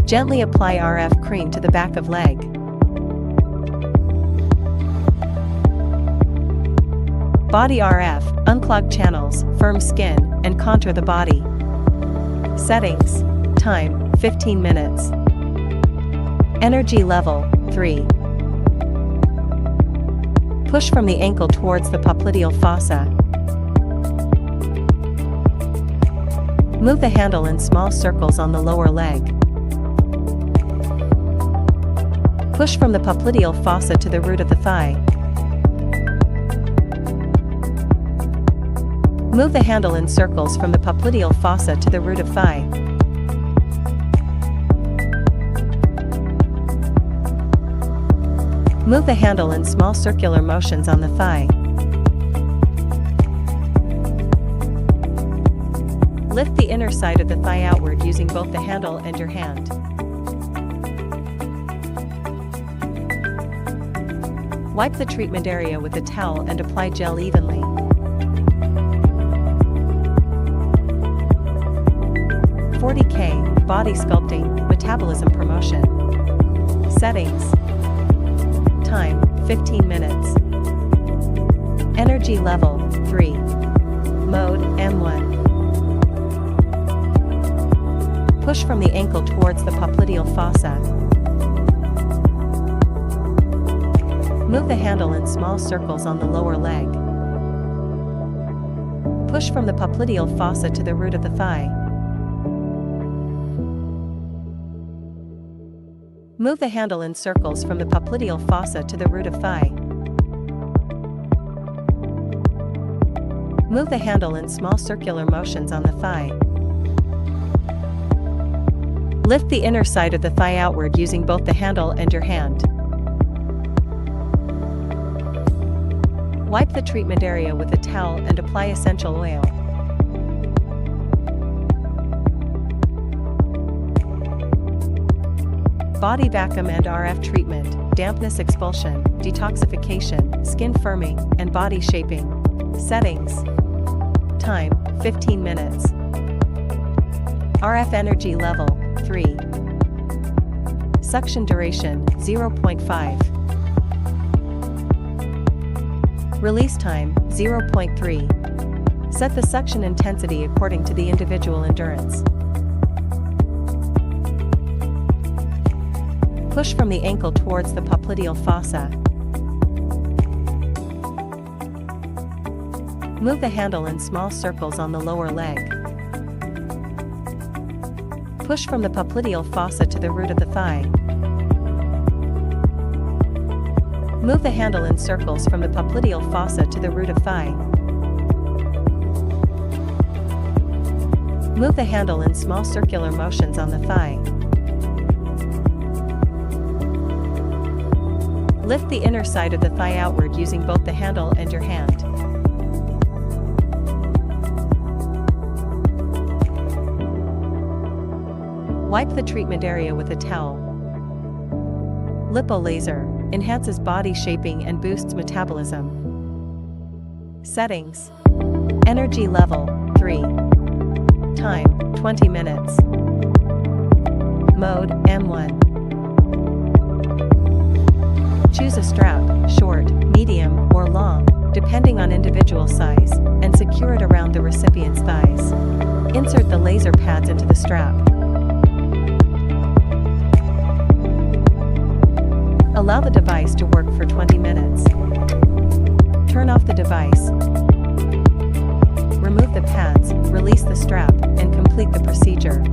Gently apply RF cream to the back of leg. Body RF, unclog channels, firm skin, and contour the body. Settings. Time, 15 minutes. Energy level, 3. Push from the ankle towards the popliteal fossa. Move the handle in small circles on the lower leg. Push from the popliteal fossa to the root of the thigh. Move the handle in circles from the popliteal fossa to the root of thigh. Move the handle in small circular motions on the thigh. Lift the inner side of the thigh outward using both the handle and your hand. Wipe the treatment area with a towel and apply gel evenly. $40K, body sculpting, metabolism promotion. Settings. Time, 15 minutes. Energy level, 3. Mode, M1. Push from the ankle towards the popliteal fossa. Move the handle in small circles on the lower leg. Push from the popliteal fossa to the root of the thigh. Move the handle in circles from the popliteal fossa to the root of thigh. Move the handle in small circular motions on the thigh. Lift the inner side of the thigh outward using both the handle and your hand. Wipe the treatment area with a towel and apply essential oil. Body vacuum and RF treatment, dampness expulsion, detoxification, skin firming, and body shaping. Settings. Time, 15 minutes. RF energy level, 3. Suction duration, 0.5. Release time, 0.3. Set the suction intensity according to the individual endurance. Push from the ankle towards the popliteal fossa. Move the handle in small circles on the lower leg. Push from the popliteal fossa to the root of the thigh. Move the handle in circles from the popliteal fossa to the root of thigh. Move the handle in small circular motions on the thigh. Lift the inner side of the thigh outward using both the handle and your hand. Wipe the treatment area with a towel. Lipo laser enhances body shaping and boosts metabolism. Settings. Energy level, 3. Time, 20 minutes. Mode, M1. Choose a strap, short, medium, or long, depending on individual size, and secure it around the recipient's thighs. Insert the laser pads into the strap. Allow the device to work for 20 minutes. Turn off the device. Remove the pads, release the strap, and complete the procedure.